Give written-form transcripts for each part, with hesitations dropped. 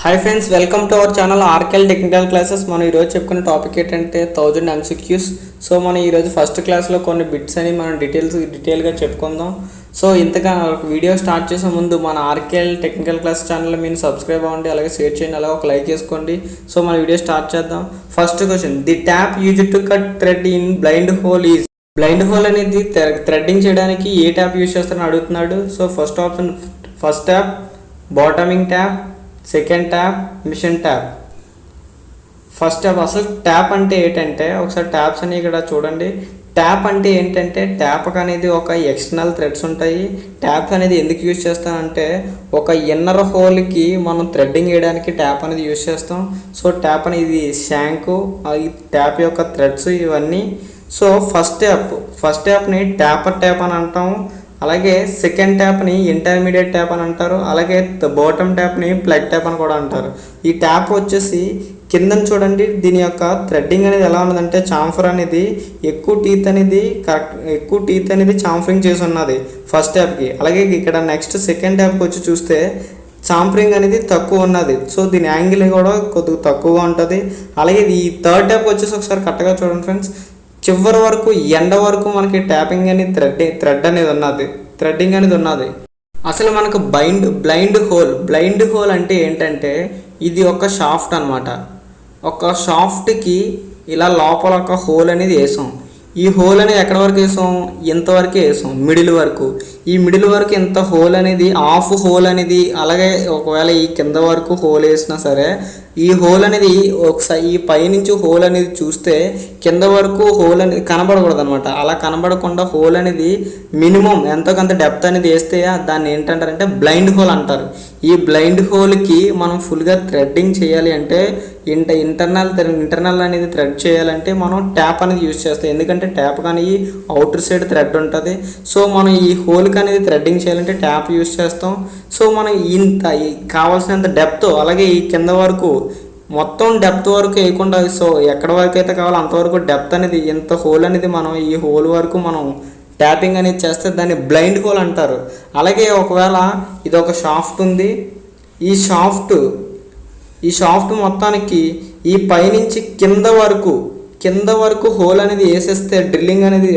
Hi friends, welcome to our channel ఆర్కెల్ technical classes. మనం ఈరోజు చెప్పుకునే టాపిక్ ఏంటంటే 1000 MCQs. సో మనం ఈరోజు ఫస్ట్ క్లాస్లో కొన్ని బిట్స్ అని మనం డీటెయిల్గా చెప్పుకుందాం. సో ఇంతగా వీడియో స్టార్ట్ చేసే ముందు మన ఆర్కెల్ టెక్నికల్ క్లాస్ ఛానల్ మీరు సబ్స్క్రైబ్ అవ్వండి, అలాగే షేర్ చేయండి, అలాగే ఒక లైక్ చేసుకోండి. సో మన వీడియో స్టార్ట్ చేద్దాం. First question, the tap used to cut thread in blind hole is. Blind hole అనేది థ్రెడ్డింగ్ చేయడానికి ఏ ట్యాప్ యూజ్ చేస్తారని అడుగుతున్నాడు. So first option first tap, bottoming tap, second tap, machine tap. First tap. అసలు tap అంటే ఏంటంటే ఒకసారి taps అని ఇక్కడ చూడండి. ట్యాప్ అంటే ఏంటంటే ట్యాప్ అనేది ఒక ఎక్స్టర్నల్ థ్రెడ్స్ ఉంటాయి. ట్యాప్ అనేది ఎందుకు యూజ్ చేస్తానంటే ఒక ఇన్నర్ హోల్కి మనం థ్రెడ్డింగ్ వేయడానికి ట్యాప్ అనేది యూజ్ చేస్తాం. సో ట్యాప్ అనేది షాంకు, ఈ ట్యాప్ యొక్క థ్రెడ్స్ ఇవన్నీ. సో ఫస్ట్ ట్యాప్ని ట్యాపర్ ట్యాప్ అని అంటాము. అలాగే సెకండ్ ట్యాప్ని ఇంటర్మీడియట్ ట్యాప్ అని అంటారు. అలాగే బాటమ్ ట్యాప్ని ప్లగ్ ట్యాప్ అని కూడా అంటారు. ఈ ట్యాప్ వచ్చేసి కింద చూడండి, దీని యొక్క థ్రెడ్డింగ్ అనేది ఎలా ఉన్నదంటే చాంఫర్ అనేది ఎక్కువ టీత్ అనేది చాంఫరింగ్ చేసి ఉన్నది ఫస్ట్ ట్యాప్కి. అలాగే ఇక్కడ నెక్స్ట్ సెకండ్ ట్యాప్కి వచ్చి చూస్తే చాంఫరింగ్ అనేది తక్కువ ఉన్నది. సో దీని యాంగిల్ కూడా కొద్దిగా తక్కువగా ఉంటుంది. అలాగే ఈ థర్డ్ ట్యాప్ వచ్చేసి ఒకసారి కరెక్ట్గా చూడండి ఫ్రెండ్స్, చివరి వరకు ఎండ వరకు మనకి ట్యాపింగ్ అనేది థ్రెడ్డింగ్ అనేది ఉన్నది. అసలు మనకు బ్లైండ్ హోల్ అంటే ఏంటంటే ఇది ఒక షాఫ్ట్ అనమాట. ఒక షాఫ్ట్కి ఇలా లోపల ఒక హోల్ అనేది వేసాం. ఈ హోల్ అనేది ఎక్కడ వరకు వేసాం? ఇంతవరకు వేసాం, మిడిల్ వరకు. ఈ మిడిల్ వరకు ఇంత హోల్ అనేది హాఫ్ హోల్ అనేది. అలాగే ఒకవేళ ఈ కింద వరకు హోల్ వేసినా సరే ఈ హోల్ అనేది ఒకసారి ఈ పైనుంచి హోల్ అనేది చూస్తే కింద వరకు హోల్ అనేది కనబడకూడదు అనమాట. అలా కనబడకుండా హోల్ అనేది మినిమం ఎంతో కొంత డెప్త్ అనేది వేస్తే దాన్ని ఏంటంటారంటే బ్లైండ్ హోల్ అంటారు. ఈ బ్లైండ్ హోల్కి మనం ఫుల్గా థ్రెడ్డింగ్ చేయాలి అంటే ఇంటర్నల్ అనేది థ్రెడ్ చేయాలంటే మనం ట్యాప్ అనేది యూజ్ చేస్తాం. ఎందుకంటే ట్యాప్ కానీ అవుటర్ సైడ్ థ్రెడ్ ఉంటుంది. సో మనం ఈ హోల్కి అనేది థ్రెడ్డింగ్ చేయాలంటే ట్యాప్ యూజ్ చేస్తాం. సో మనం కావాల్సినంత డెప్త్, అలాగే ఈ కింద వరకు మొత్తం డెప్త్ వరకు వేయకుండా, సో ఎక్కడ వరకు అయితే కావాలో అంతవరకు డెప్త్ అనేది ఇంత హోల్ అనేది మనం ఈ హోల్ వరకు మనం ట్యాపింగ్ అనేది చేస్తే దాన్ని బ్లైండ్ హోల్ అంటారు. అలాగే ఒకవేళ ఇది ఒక షాఫ్ట్ ఉంది, ఈ షాఫ్ట్ మొత్తానికి ఈ పైనుంచి కింద వరకు హోల్ అనేది వేసేస్తే డ్రిల్లింగ్ అనేది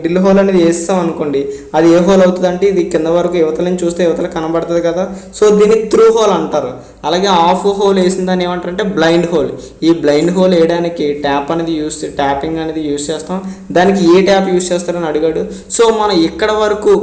డ్రిల్ హోల్ అనేది వేస్తాం అనుకోండి, అది ఏ హోల్ అవుతుంది అంటే ఇది కింద వరకు యువతల నుంచి చూస్తే యువతల కనబడుతుంది కదా. సో దీన్ని త్రూ హోల్ అంటారు. అలాగే హాఫ్ హోల్ వేసిన దాన్ని ఏమంటారంటే బ్లైండ్ హోల్. ఈ బ్లైండ్ హోల్ వేయడానికి ట్యాపింగ్ అనేది యూజ్ చేస్తాం. దానికి ఏ ట్యాప్ యూజ్ చేస్తారని అడిగాడు. సో మనం ఇక్కడ వరకు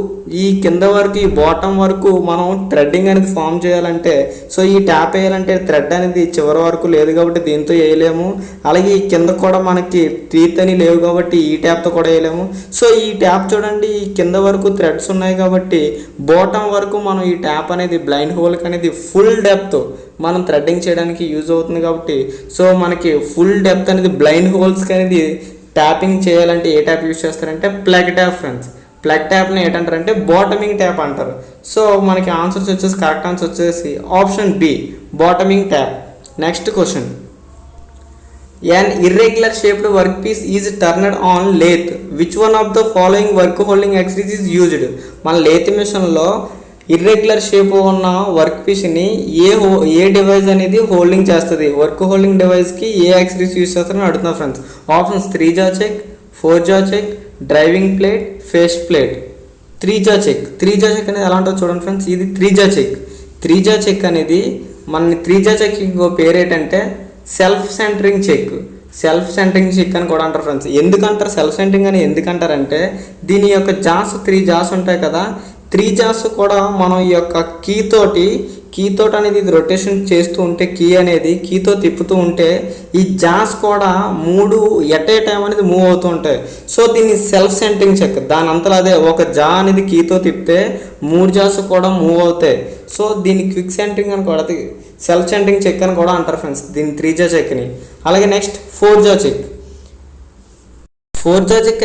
ఈ కింద వరకు ఈ బాటమ్ వరకు మనం థ్రెడ్డింగ్ అనేది ఫామ్ చేయాలంటే, సో ఈ ట్యాప్ వేయాలంటే థ్రెడ్ అనేది చివరి వరకు లేదు కాబట్టి దీంతో వేయలేము. అలాగే ఈ కింద కూడా మనకి టీత్ అని లేవు కాబట్టి ఈ ట్యాప్తో కూడా వేయలేము. సో ఈ ట్యాప్ చూడండి, ఈ కింద వరకు థ్రెడ్స్ ఉన్నాయి కాబట్టి బాటమ్ వరకు మనం ఈ ట్యాప్ అనేది బ్లైండ్ హోల్కి అనేది ఫుల్ డెప్త్ మనం థ్రెడ్డింగ్ చేయడానికి యూజ్ అవుతుంది కాబట్టి, సో మనకి ఫుల్ డెప్త్ అనేది బ్లైండ్ హోల్స్కి అనేది ట్యాపింగ్ చేయాలంటే ఏ ట్యాప్ యూజ్ చేస్తారంటే ప్లగ్ ట్యాప్ ఫ్రెండ్స్. ప్లగ్ ట్యాప్ని ఏంటంటారంటే బాటమింగ్ ట్యాప్ అంటారు. సో మనకి ఆన్సర్స్ వచ్చేసి కరెక్ట్ ఆన్సర్ వచ్చేసి option B, bottoming tap. Next question, an irregular shaped workpiece is turned on lathe. Which one of the following work holding axis is used? మన lathe మిషన్లో irregular shape ఉన్న work పీస్ని ఏ device అనేది holding చేస్తుంది? Work holding డివైస్కి ఏ axis use చేస్తారని అడుగుతున్నా friends. Options 3 jaw check, 4 jaw check, driving plate, face plate. 3 jaw check అనేది ఎలా ఉంటుందో చూడండి ఫ్రెండ్స్. ఇది 3 jaw check అనేది మన 3 jaw check ఇంకో పేరు ఏంటంటే సెల్ఫ్ సెంటరింగ్ చెక్ అని కూడా అంటారు ఫ్రెండ్స్. ఎందుకంటారు సెల్ఫ్ సెంటరింగ్ అని ఎందుకంటారంటే దీని యొక్క జాస్ 3 jaws ఉంటాయి కదా, 3 jaws కూడా మనం ఈ యొక్క కీతోటి అనేది ఇది రొటేషన్ చేస్తూ ఉంటే కీతో తిప్పుతూ ఉంటే ఈ జాస్ కూడా 3 ఎట్ ఏ టైం అనేది మూవ్ అవుతూ ఉంటాయి. సో దీన్ని సెల్ఫ్ సెంటరింగ్ చెక్. దాని అంతలో అదే ఒక జా అనేది కీతో తిప్పితే 3 jaws కూడా మూవ్ అవుతాయి. సో దీన్ని క్విక్ సెంటరింగ్ అని కూడా సెల్ఫ్ సెంటరింగ్ చెక్ అని కూడా అంటారు ఫ్రెండ్స్ దీన్ని 3 jaw చెక్ని. అలాగే నెక్స్ట్ 4 jaw చెక్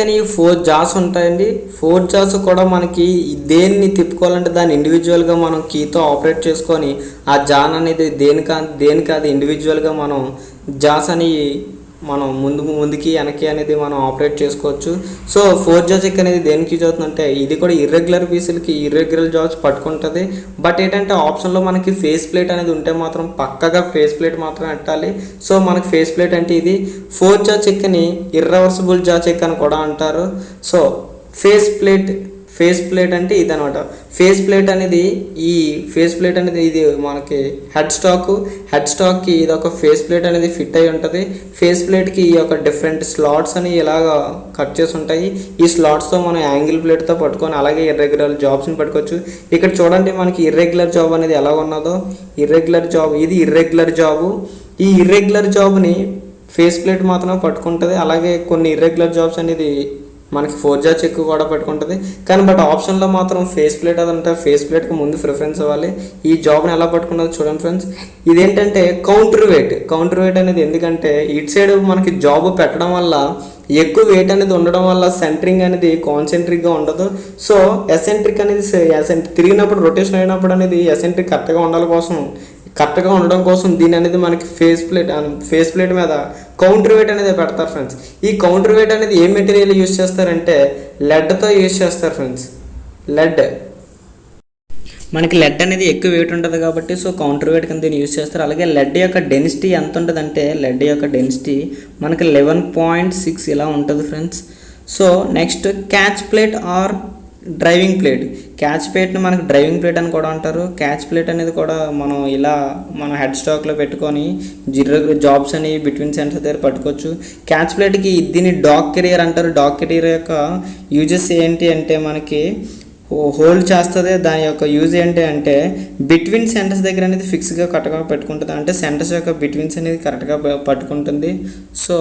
అని 4 jaws ఉంటాయండి. 4 jaws కూడా మనకి దేన్ని తిప్పుకోవాలంటే దాన్ని ఇండివిజువల్గా మనం కీతో ఆపరేట్ చేసుకొని ఆ జాన్ అనేది దేనికి అది ఇండివిజువల్గా మనం జాస్ అని మనం ముందుకి వెనక్కి అనేది మనం ఆపరేట్ చేసుకోవచ్చు. సో 4 చెక్ అనేది దేనికి యూజ్ అవుతుందంటే ఇది కూడా ఇర్రెగ్యులర్ పీసులకి ఇర్రెగ్యులర్ జాబ్స్ పట్టుకుంటుంది. బట్ ఏంటంటే ఆప్షన్లో మనకి ఫేస్ ప్లేట్ అనేది ఉంటే మాత్రం పక్కగా ఫేస్ ప్లేట్ మాత్రం పెట్టాలి. సో మనకి ఫేస్ ప్లేట్ అంటే ఇది 4 చెక్ని ఇర్రివర్సిబుల్ చెక్ అని కూడా అంటారు. సో ఫేస్ ప్లేట్ అంటే ఇది అనమాట. ఫేస్ ప్లేట్ అనేది ఇది మనకి హెడ్ స్టాక్కి ఇది ఒక ఫేస్ ప్లేట్ అనేది ఫిట్ అయి ఉంటుంది. ఫేస్ ప్లేట్కి ఈ యొక్క డిఫరెంట్ స్లాట్స్ అని ఇలాగ కట్ చేసి ఉంటాయి. ఈ స్లాట్స్తో మనం యాంగిల్ ప్లేట్తో పట్టుకొని అలాగే ఇర్రెగ్యులర్ జాబ్స్ని పట్టుకోవచ్చు. ఇక్కడ చూడండి మనకి ఇర్రెగ్యులర్ జాబ్ అనేది ఎలా ఉన్నదో. ఇది ఇర్రెగ్యులర్ జాబు. ఈ ఇర్రెగ్యులర్ జాబ్ని ఫేస్ ప్లేట్ మాత్రమే పట్టుకుంటుంది. అలాగే కొన్ని ఇర్రెగ్యులర్ జాబ్స్ అనేది మనకి 4 చెక్ కూడా పెట్టుకుంటుంది. కానీ బట్ ఆప్షన్లో మాత్రం ఫేస్ ప్లేట్ అదంటే ఫేస్ ప్లేట్కి ముందు ప్రిఫరెన్స్ ఇవ్వాలి. ఈ జాబ్ని ఎలా పట్టుకున్నది చూడండి ఫ్రెండ్స్. ఇదేంటంటే కౌంటర్ వెయిట్ అనేది ఎందుకంటే ఇటు సైడ్ మనకి జాబ్ పెట్టడం వల్ల ఎక్కువ వెయిట్ అనేది ఉండడం వల్ల సెంటరింగ్ అనేది కాన్సెంట్రిక్గా ఉండదు. సో ఎసెంట్రిక్ అనేది తిరిగినప్పుడు రొటేషన్ అయినప్పుడు అనేది ఎసెంట్రిక్ కరెక్ట్గా ఉండడం కోసం దీని అనేది మనకి ఫేస్ ప్లేట్ మీద కౌంటర్ వెయిట్ అనేది పెడతారు ఫ్రెండ్స్. ఈ కౌంటర్ వెయిట్ అనేది ఏ మెటీరియల్ యూజ్ చేస్తారంటే లెడ్తో యూజ్ చేస్తారు ఫ్రెండ్స్. మనకి లెడ్ అనేది ఎక్కువ వెయిట్ ఉంటుంది కాబట్టి సో కౌంటర్ వెయిట్ కింద దీన్ని యూజ్ చేస్తారు. అలాగే లెడ్ యొక్క డెన్సిటీ ఎంత ఉంటుందంటే మనకి 11.6 ఇలా ఉంటుంది friends. So next catch plate or driving plate. Catch ప్లేట్ని మనకు డ్రైవింగ్ ప్లేట్ అని కూడా అంటారు. క్యాచ్ ప్లేట్ అనేది కూడా మనం హెడ్ స్టాక్లో పెట్టుకొని జాబ్స్ అని బిట్వీన్ సెంటర్స్ దగ్గర పట్టుకోవచ్చు. క్యాచ్ ప్లేట్కి దీన్ని డాగ్ కెరియర్ అంటారు. డాగ్ కెరియర్ యొక్క యూజెస్ ఏంటి అంటే మనకి హోల్డ్ చేస్తుంది. దాని యొక్క యూజ్ ఏంటి అంటే బిట్వీన్ సెంటర్స్ దగ్గర అనేది ఫిక్స్గా కరెక్ట్గా పెట్టుకుంటుంది. అంటే సెంటర్స్ యొక్క బిట్వీన్స్ అనేది కరెక్ట్గా పట్టుకుంటుంది. సో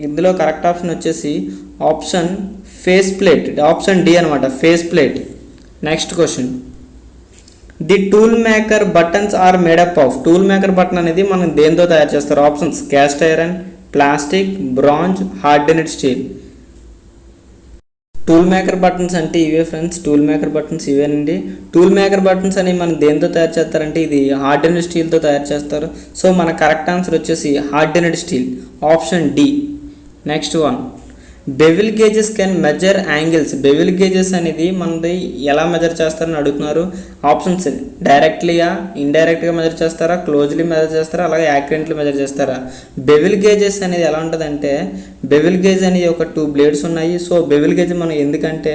ఇందులో కరెక్ట్ ఆప్షన్ వచ్చేసి ఆప్షన్ డి అనమాట, face plate. Next question, the tool maker buttons are made up of. Tool maker button అనేది మనం దేంతో తయారు చేస్తారు? Options cast iron, plastic, bronze, hardened steel. Tool maker buttons అంటే ఇవే ఫ్రెండ్స్. టూల్ మేకర్ బటన్స్ ఇవేనండి. టూల్ మేకర్ బటన్స్ అని మనం దేంతో తయారు చేస్తారంటే ఇది హార్డెన్డ్ స్టీల్తో తయారు చేస్తారు. సో మన కరెక్ట్ ఆన్సర్ వచ్చేసి hardened steel, option D. Next one, bevel gauges can measure angles. Bevel gauges అనేది మనది ఎలా మెజర్ చేస్తారని అడుగుతున్నారు. ఆప్షన్స్ డైరెక్ట్లీగా, ఇండైరెక్ట్గా మెజర్ చేస్తారా, క్లోజ్లీ మెజర్ చేస్తారా, అలాగే యాక్యురేట్లీ మెజర్ చేస్తారా? బెవిల్ గేజెస్ అనేది ఎలా ఉంటుందంటే బెవిల్ గేజ్ అనేది ఒక 2 బ్లేడ్స్ ఉన్నాయి. సో బెవిల్ గేజ్ మనం ఎందుకంటే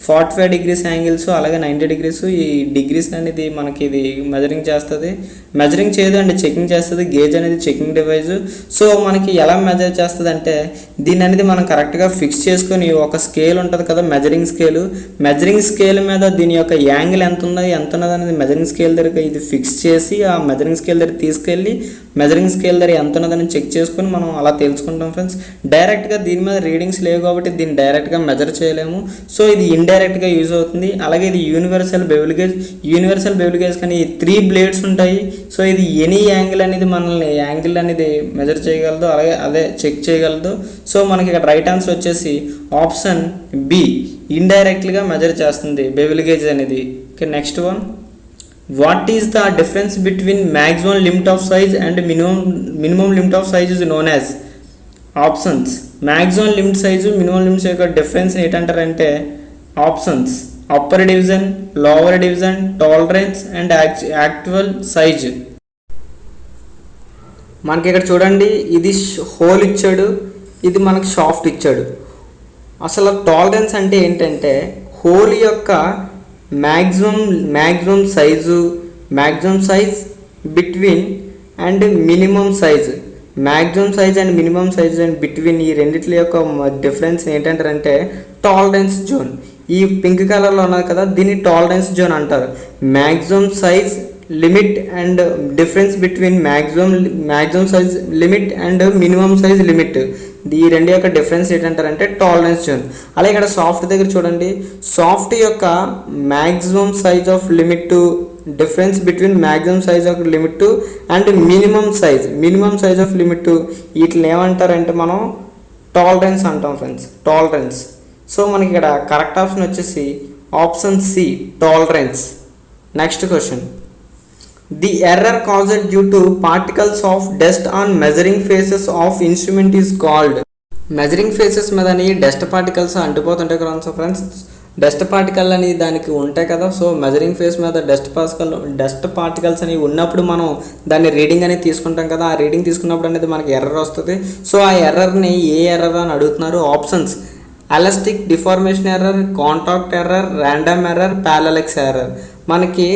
45 degrees యాంగిల్స్ అలాగే 90 degrees ఈ డిగ్రీస్ అనేది మనకి ఇది మెజరింగ్ చేస్తుంది. మెజరింగ్ చేయదు అండ్ చెకింగ్ చేస్తుంది. గేజ్ అనేది చెకింగ్ డివైజ్. సో మనకి ఎలా మెజర్ చేస్తుంది అంటే దీని అనేది మనం కరెక్ట్గా ఫిక్స్ చేసుకొని ఒక స్కేల్ ఉంటుంది కదా, మెజరింగ్ స్కేల్ మీద దీని యొక్క యాంగిల్ ఎంత ఉన్నది అనేది మెజరింగ్ స్కేల్ దగ్గర ఇది ఫిక్స్ చేసి ఆ మెజరింగ్ స్కేల్ దగ్గర తీసుకెళ్ళి మెజరింగ్ స్కేల్ దగ్గర ఎంత ఉన్నదని చెక్ చేసుకొని మనం అలా తెలుసుకుంటాం ఫ్రెండ్స్. డైరెక్ట్గా దీని మీద రీడింగ్స్ లేవు కాబట్టి దీన్ని డైరెక్ట్గా మెజర్ చేయలేము. సో ఇది ఇండైరెక్ట్గా యూజ్ అవుతుంది. అలాగే ఇది యూనివర్సల్ బెవిల్ గేజ్ కానీ 3 బ్లేడ్స్ ఉంటాయి. సో ఇది ఎనీ యాంగిల్ అనేది మనల్ని యాంగిల్ అనేది మెజర్ చేయగలదు, అలాగే అదే చెక్ చేయగలదు. సో మనకి ఇక్కడ రైట్ ఆన్సర్ వచ్చేసి ఆప్షన్ బి, ఇండైరెక్ట్గా మెజర్ చేస్తుంది బెవిల్ గేజ్ అనేది. Okay, next one, what is the difference between maximum limit of size and minimum limit of size is known as. Options maximum limit size minimum limits యొక్క difference ఏంటంటారంటే options upper division, lower division, tolerance and actual size. మనకి ఇక్కడ చూడండి ఇది whole ఇచ్చాడు, ఇది మనకి shaft ఇచ్చాడు. అసలు టాలరెన్స్ అంటే ఏంటంటే హోల్ యొక్క maximum size between and minimum size. Maximum size and minimum size and between ఈ రెండిట్ల యొక్క డిఫరెన్స్ ఏంటంటారంటే టాలరెన్స్ జోన్. ఈ పింక్ కలర్లో ఉన్నది కదా దీన్ని టాలరెన్స్ జోన్ అంటారు. Maximum size limit and difference between maximum size limit and minimum size limit, ఈ రెండు యొక్క డిఫరెన్స్ ఏంటంటారంటే టాలరెన్స్ జోన్. అలాగే ఇక్కడ సాఫ్ట్ దగ్గర చూడండి, సాఫ్ట్ యొక్క maximum size of limit difference between maximum size of limit and minimum size of limit, వీటిని ఏమంటారంటే మనం టాలరెన్స్ అంటాం ఫ్రెండ్స్, టాలరెన్స్. సో మనకి ఇక్కడ కరెక్ట్ ఆప్షన్ వచ్చేసి option C, tolerance. Next question, the error caused due to particles of dust on measuring faces of instrument is called. Measuring faces మీదని dust particles అంటిపోతుంటాయి కదా ఫ్రెండ్స్. డస్ట్ పార్టికల్ అని దానికి ఉంటాయి కదా. సో మెజరింగ్ ఫేస్ మీద dust particles అనేవి ఉన్నప్పుడు మనం దాన్ని రీడింగ్ అనేది తీసుకుంటాం కదా. ఆ రీడింగ్ తీసుకున్నప్పుడు అనేది మనకి ఎర్రర్ వస్తుంది. సో ఆ ఎర్రర్ని ఏ ఎర్రర్ అని అడుగుతున్నారు. Options: elastic deformation error, contact error, random error, parallax error. మనకి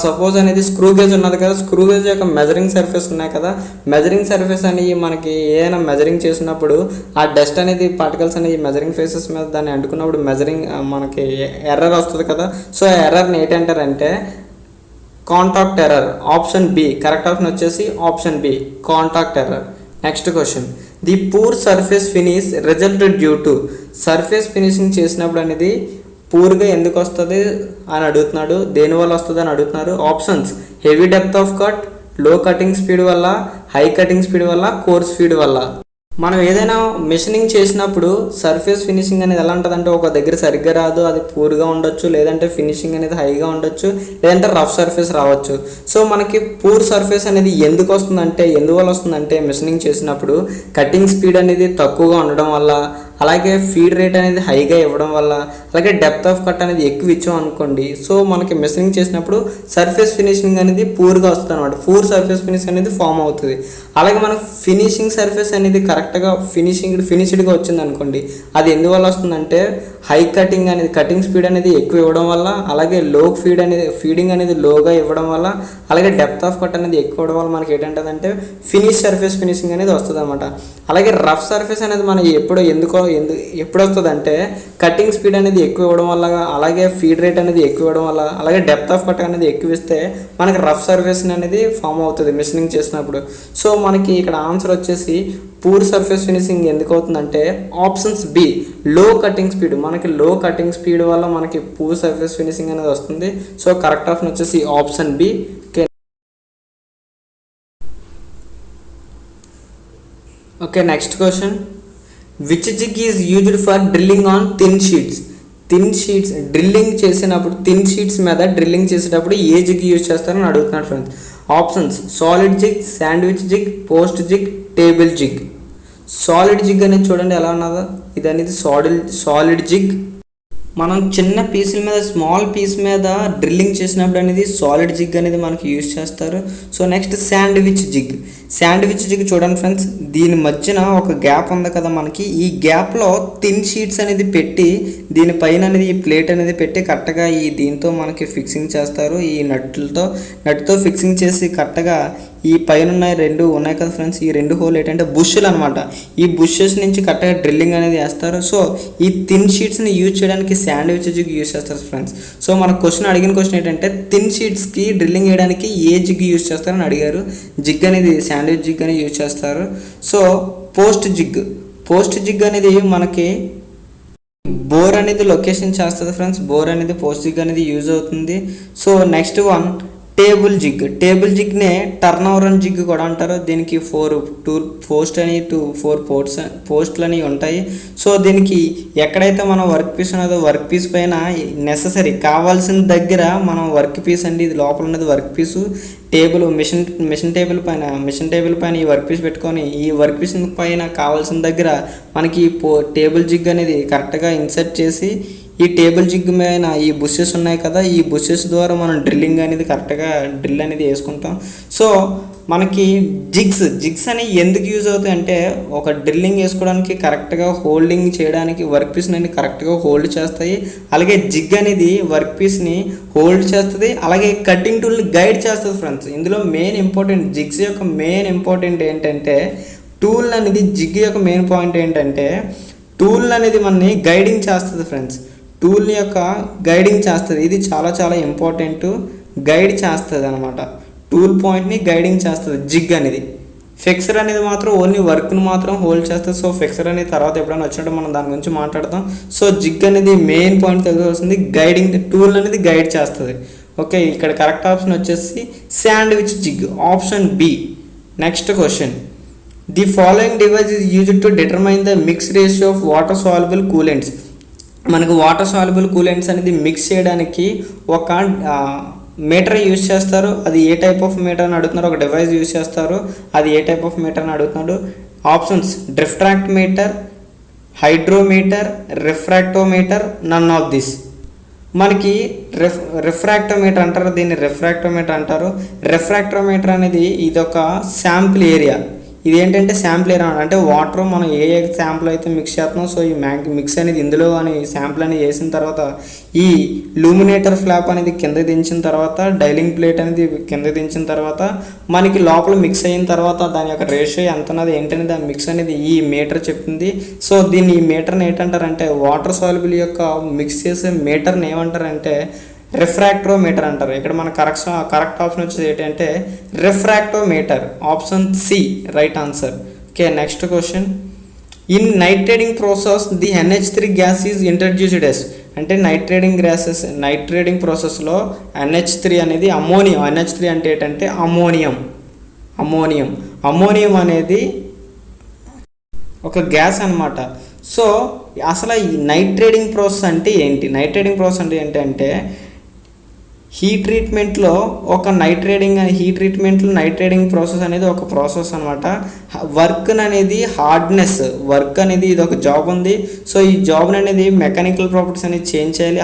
సపోజ్ అనేది స్క్రూ గేజ్ ఉన్నది కదా. స్క్రూ గేజ్ యొక్క మెజరింగ్ సర్ఫేస్ ఉన్నాయి కదా. మెజరింగ్ సర్ఫేస్ అనేవి మనకి ఏదైనా మెజరింగ్ చేసినప్పుడు ఆ డస్ట్ అనేది పార్టికల్స్ అనేవి మెజరింగ్ ఫేసెస్ మీద దాన్ని అంటుకున్నప్పుడు మెజరింగ్ మనకి ఎర్రర్ వస్తుంది కదా. సో ఆ ఎర్రర్ని ఏంటంటారంటే contact error. Option B correct option వచ్చేసి option B, contact error. Next question: the poor surface finish resulted due to. Surface finishing చేసినప్పుడు అనేది పూర్గా ఎందుకు వస్తుంది అని అడుగుతున్నాడు. దేనివల్ల వస్తుంది అని అడుగుతున్నారు. Options: heavy depth of cut, లో కటింగ్ స్పీడ్ వల్ల, హై కటింగ్ స్పీడ్ వల్ల, కోర్స్ స్పీడ్ వల్ల. మనం ఏదైనా మెషినింగ్ చేసినప్పుడు సర్ఫేస్ ఫినిషింగ్ అనేది ఎలా ఉంటుందంటే ఒక దగ్గర సరిగ్గా రాదు, అది పూర్గా ఉండొచ్చు, లేదంటే ఫినిషింగ్ అనేది హైగా ఉండొచ్చు, లేదంటే రఫ్ సర్ఫేస్ రావచ్చు. సో మనకి పూర్ సర్ఫేస్ అనేది ఎందుకు వస్తుందంటే ఎందువల్ల వస్తుందంటే మెషినింగ్ చేసినప్పుడు కటింగ్ స్పీడ్ అనేది తక్కువగా ఉండడం వల్ల, అలాగే ఫీడ్ రేట్ అనేది హైగా ఇవ్వడం వల్ల, అలాగే డెప్త్ ఆఫ్ కట్ అనేది ఎక్కువ ఇచ్చాం అనుకోండి. సో మనకి మెషినింగ్ చేసినప్పుడు సర్ఫేస్ ఫినిషింగ్ అనేది పూర్గా వస్తుంది అనమాట. పూర్ సర్ఫేస్ ఫినిష్ అనేది ఫామ్ అవుతుంది. అలాగే మన ఫినిషింగ్ సర్ఫేస్ అనేది కరెక్ట్గా ఫినిష్డ్గా వచ్చింది అనుకోండి, అది ఎందువల్ల వస్తుందంటే హై కటింగ్ అనేది కటింగ్ స్పీడ్ అనేది ఎక్కువ ఇవ్వడం వల్ల, అలాగే ఫీడింగ్ అనేది లోగా ఇవ్వడం వల్ల, అలాగే డెప్త్ ఆఫ్ కట్ అనేది ఎక్కువ ఇవ్వడం వల్ల మనకి ఏంటంటే సర్ఫేస్ ఫినిషింగ్ అనేది వస్తుంది అనమాట. అలాగే రఫ్ సర్ఫేస్ అనేది మనం ఎప్పుడు వస్తుంది అంటే కటింగ్ స్పీడ్ అనేది ఎక్కువ ఇవ్వడం వల్ల, అలాగే ఫీడ్ రేట్ అనేది ఎక్కువ ఇవ్వడం వల్ల, అలాగే డెప్త్ ఆఫ్ కట్ అనేది ఎక్కువ ఇస్తే మనకి రఫ్ సర్ఫేస్ అనేది ఫామ్ అవుతుంది మెషినింగ్ చేసినప్పుడు. సో మనకి ఇక్కడ ఆన్సర్ వచ్చేసి పూర్ సర్ఫేస్ ఫినిషింగ్ ఎందుకు అవుతుందంటే ఆప్షన్స్ బి, లో కటింగ్ స్పీడ్. మనకి లో కటింగ్ స్పీడ్ వల్ల మనకి పూర్ సర్ఫేస్ ఫినిషింగ్ అనేది వస్తుంది. సో కరెక్ట్ ఆప్షన్ వచ్చేసి option B. Okay, next question: which jig is used for drilling on thin sheets. Drilling చేసినప్పుడు థిన్ షీట్స్ మీద డ్రిల్లింగ్ చేసేటప్పుడు ఏ జిగ్ యూజ్ చేస్తారని అడుగుతున్నాడు friends. Options: solid jig, sandwich jig, post jig, table jig. Solid jig అనేది చూడండి ఎలా ఉన్నదో. ఇది అనేది సాలిడ్ జిగ్. మనం చిన్న పీసుల మీద స్మాల్ పీస్ మీద డ్రిల్లింగ్ చేసినప్పుడు అనేది సాలిడ్ జిగ్ అనేది మనకి యూజ్ చేస్తారు. సో నెక్స్ట్ శాండ్విచ్ జిగ్ చూడండి ఫ్రెండ్స్, దీని మధ్యన ఒక గ్యాప్ ఉంది కదా మనకి. ఈ గ్యాప్లో థిన్ షీట్స్ అనేది పెట్టి దీనిపైన అనేది ఈ ప్లేట్ అనేది పెట్టి కరెక్ట్గా దీంతో మనకి ఫిక్సింగ్ చేస్తారు. ఈ నట్టుతో ఫిక్సింగ్ చేసి కరెక్ట్గా ఈ పైన రెండు ఉన్నాయి కదా ఫ్రెండ్స్, ఈ రెండు హోల్ ఏంటంటే బుష్లు అనమాట. ఈ బుషెస్ నుంచి కరెక్ట్గా డ్రిల్లింగ్ అనేది వేస్తారు. సో ఈ థిన్ షీట్స్ని యూజ్ చేయడానికి శాండ్విచ్ జిగ్ యూజ్ చేస్తారు ఫ్రెండ్స్. సో మన అడిగిన క్వశ్చన్ ఏంటంటే థిన్ షీట్స్కి డ్రిల్లింగ్ వేయడానికి ఏ జిగ్ యూజ్ చేస్తారని అడిగారు. జిగ్ అనేది శాండ్విచ్ జిగ్ అనేది యూజ్ చేస్తారు. సో పోస్ట్ జిగ్ అనేది మనకి బోర్ అనేది లొకేషన్ చేస్తుంది ఫ్రెండ్స్. బోర్ అనేది పోస్ట్ జిగ్ అనేది యూజ్ అవుతుంది. సో నెక్స్ట్ వన్ టేబుల్ జిగ్నే టర్న్ ఓవర్ అని జిగ్ కూడా అంటారు. దీనికి 4 పోస్ట్లు అనేవి ఉంటాయి. సో దీనికి ఎక్కడైతే మనం వర్క్ పీస్ ఉన్నదో వర్క్ పీస్ పైన నెససరీ కావాల్సిన దగ్గర మనం వర్క్ పీస్ అండి, ఇది లోపల ఉన్నది వర్క్ పీసు. మిషన్ టేబుల్ పైన ఈ వర్క్ పీస్ పెట్టుకొని ఈ వర్క్ పీస్ పైన కావాల్సిన దగ్గర మనకి టేబుల్ జిగ్ అనేది కరెక్ట్గా ఇన్సర్ట్ చేసి ఈ టేబుల్ జిగ్ మీద ఈ బుషెస్ ఉన్నాయి కదా, ఈ బుషెస్ ద్వారా మనం డ్రిల్లింగ్ అనేది కరెక్ట్గా డ్రిల్ అనేది వేసుకుంటాం. సో మనకి జిగ్స్ అనేవి ఎందుకు యూజ్ అవుతాయి అంటే ఒక డ్రిల్లింగ్ వేసుకోవడానికి కరెక్ట్గా హోల్డింగ్ చేయడానికి వర్క్ పీస్ని అనేది కరెక్ట్గా హోల్డ్ చేస్తాయి. అలాగే జిగ్ అనేది వర్క్ పీస్ని హోల్డ్ చేస్తుంది, అలాగే కటింగ్ టూల్ని గైడ్ చేస్తుంది ఫ్రెండ్స్. ఇందులో జిగ్స్ యొక్క మెయిన్ ఇంపార్టెంట్ ఏంటంటే టూల్ అనేది జిగ్ యొక్క మెయిన్ పాయింట్ ఏంటంటే టూల్ అనేది మనని గైడింగ్ చేస్తుంది ఫ్రెండ్స్. టూల్ యొక్క గైడింగ్ చేస్తుంది. ఇది చాలా చాలా ఇంపార్టెంట్. గైడ్ చేస్తుంది అనమాట. టూల్ పాయింట్ని గైడింగ్ చేస్తుంది జిగ్ అనేది. ఫిక్సర్ అనేది మాత్రం ఓన్లీ వర్క్ని మాత్రం హోల్డ్ చేస్తుంది. సో ఫిక్సర్ అనేది తర్వాత ఎప్పుడైనా వచ్చినట్టు మనం దాని గురించి మాట్లాడతాం. సో జిగ్ అనేది మెయిన్ పాయింట్ తెలిసి గైడింగ్ టూల్ అనేది గైడ్ చేస్తుంది. ఓకే, ఇక్కడ కరెక్ట్ ఆప్షన్ వచ్చేసి sandwich jig, option B. Next question: the following device is used to determine the mix ratio of water soluble coolants. మనకు వాటర్ సాల్యుబుల్ కూలెంట్స్ అనేది mix చేయడానికి meter use చేస్తారు, అది ఏ type of meter అని అడుగుతున్నారు. ఒక device use చేస్తారు, అది ఏ టైప్ ఆఫ్ మీటర్ అని అడుగుతున్నాడు. Options refract meter, hydrometer, refractometer, none of this. మనకి రిఫ్రాక్టోమీటర్ అంటారు, దీన్ని రిఫ్రాక్టోమీటర్ అంటారు. రిఫ్రాక్టోమీటర్ అనేది ఇదొక శాంపుల్ ఏరియా. ఇది ఏంటంటే శాంపుల్ ఏరియా అంటే వాటర్ మనం ఏ శాంపుల్ అయితే మిక్స్ చేస్తున్నాం, సో ఈ మిక్స్ అనేది ఇందులో అని శాంపుల్ అనేది వేసిన తర్వాత ఈ లూమినేటర్ ఫ్లాప్ అనేది కింద దించిన తర్వాత, డైలింగ్ ప్లేట్ అనేది కింద దించిన తర్వాత మనకి లోపల మిక్స్ అయిన తర్వాత దాని యొక్క రేషియో ఎంత ఉన్నది ఏంటనేది ఆ మిక్స్ అనేది ఈ మీటర్ చెప్తుంది. సో దీన్ని ఈ మీటర్ని ఏంటంటారంటే వాటర్ సాల్యుబుల్ యొక్క మిక్స్ చేసే మీటర్ని ఏమంటారంటే రిఫ్రాక్టోమీటర్ అంటారు. ఇక్కడ మన కరెక్ట్ ఆప్షన్ వచ్చేది ఏంటంటే refractometer, option C right answer. Okay, next question. In nitriding process the NH3 gas is introduced as. అంటే నైట్రేటింగ్ ప్రాసెస్లో NH3 అనేది అమ్మోనియం. NH3 అంటే ఏంటంటే అమ్మోనియం అనేది ఒక గ్యాస్ అనమాట. సో అసలు ఈ నైట్రేటింగ్ ప్రాసెస్ అంటే ఏంటి? నైట్రేటింగ్ ప్రాసెస్ అంటే ఏంటంటే హీట్ ట్రీట్మెంట్లో నైట్రేటింగ్ ప్రాసెస్ అనేది ఒక ప్రాసెస్ అనమాట. వర్క్ అనేది ఇది ఒక జాబ్ ఉంది. సో ఈ జాబ్ అనేది మెకానికల్ ప్రాపర్టీస్ అనేది చేంజ్ చేయాలి.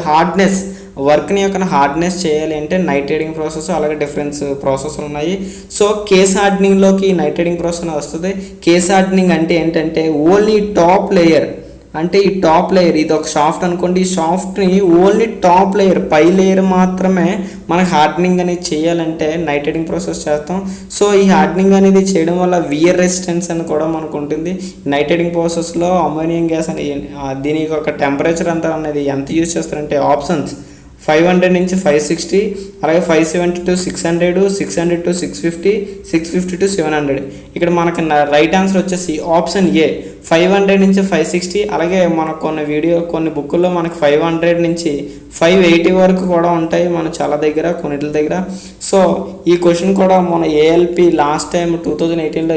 వర్క్ని యొక్క హార్డ్నెస్ చేయాలి అంటే నైట్రేటింగ్ ప్రాసెస్, అలాగే డిఫరెన్స్ ప్రాసెస్లు ఉన్నాయి. సో కేస్ హార్డనింగ్లోకి నైట్రేటింగ్ ప్రాసెస్ వస్తుంది. కేస్ హార్డనింగ్ అంటే ఏంటంటే ఓన్లీ టాప్ లేయర్, అంటే ఈ టాప్ లేయర్ ఇది ఒక సాఫ్ట్ అనుకోండి, ఈ సాఫ్ట్ని ఓన్లీ టాప్ లేయర్ పై లేయర్ మాత్రమే మనకి హార్డనింగ్ అనేది చేయాలంటే నైట్రేటింగ్ ప్రాసెస్ చేస్తాం. సో ఈ హార్డనింగ్ అనేది చేయడం వల్ల వియర్ రెసిస్టెన్స్ అని కూడా మనకు ఉంటుంది. నైట్రేటింగ్ ప్రాసెస్లో అమ్మోనియం గ్యాస్ అనేది దీనికి ఒక టెంపరేచర్ అంతా అనేది ఎంత యూజ్ చేస్తారంటే ఆప్షన్స్ 500 నుంచి 560, అలాగే 570 to 600, 600 to 650, 650 to 700. ఇక్కడ మనకి రైట్ ఆన్సర్ వచ్చేసి ఆప్షన్ ఏ 500 నుంచి 560. అలాగే మనకు కొన్ని బుక్కుల్లో మనకి 500 నుంచి 580 వరకు కూడా ఉంటాయి మన చాలా దగ్గర, కొన్నిటి దగ్గర. సో ఈ క్వశ్చన్ కూడా మన ఏఎల్పి లాస్ట్ టైం 2018లో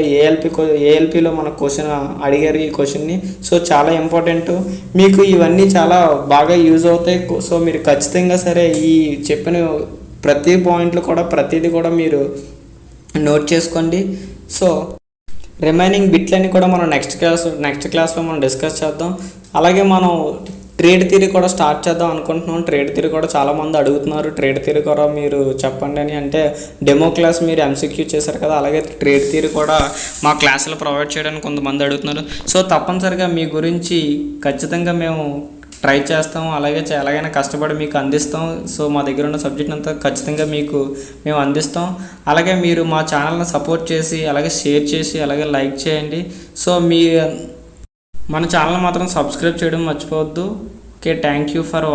ఏఎల్పిలో మన క్వశ్చన్ అడిగారు ఈ క్వశ్చన్ని. సో చాలా ఇంపార్టెంట్, మీకు ఇవన్నీ చాలా బాగా యూజ్ అవుతాయి. సో మీరు ఖచ్చితంగా సరే ఈ చెప్పిన ప్రతిదీ కూడా మీరు నోట్ చేసుకోండి. సో రిమైనింగ్ బిట్లన్నీ కూడా మనం నెక్స్ట్ క్లాస్లో మనం డిస్కస్ చేద్దాం. అలాగే మనం ట్రేడ్ థియరీ కూడా స్టార్ట్ చేద్దాం అనుకుంటున్నాం. ట్రేడ్ థియరీ కూడా చాలామంది అడుగుతున్నారు, ట్రేడ్ థియరీ కూడా మీరు చెప్పండి అని. అంటే డెమో క్లాస్ మీరు MCQ చేశారు కదా, అలాగే ట్రేడ్ థియరీ కూడా మా క్లాసులో ప్రొవైడ్ చేయడానికి కొంతమంది అడుగుతున్నారు. సో తప్పనిసరిగా మీ గురించి ఖచ్చితంగా మేము ట్రై చేస్తాం, అలాగే ఎలాగైనా కష్టపడి మీకు అందిస్తాం. సో మా దగ్గర ఉన్న సబ్జెక్ట్ అంతా ఖచ్చితంగా మేము అందిస్తాం. అలాగే మీరు మా ఛానల్ని సపోర్ట్ చేసి, అలాగే షేర్ చేసి, అలాగే లైక్ చేయండి. సో మన ఛానల్ మాత్రం సబ్స్క్రైబ్ చేయడం మర్చిపోవద్దు. Okay, thank you for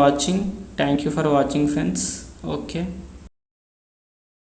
watching friends. Okay.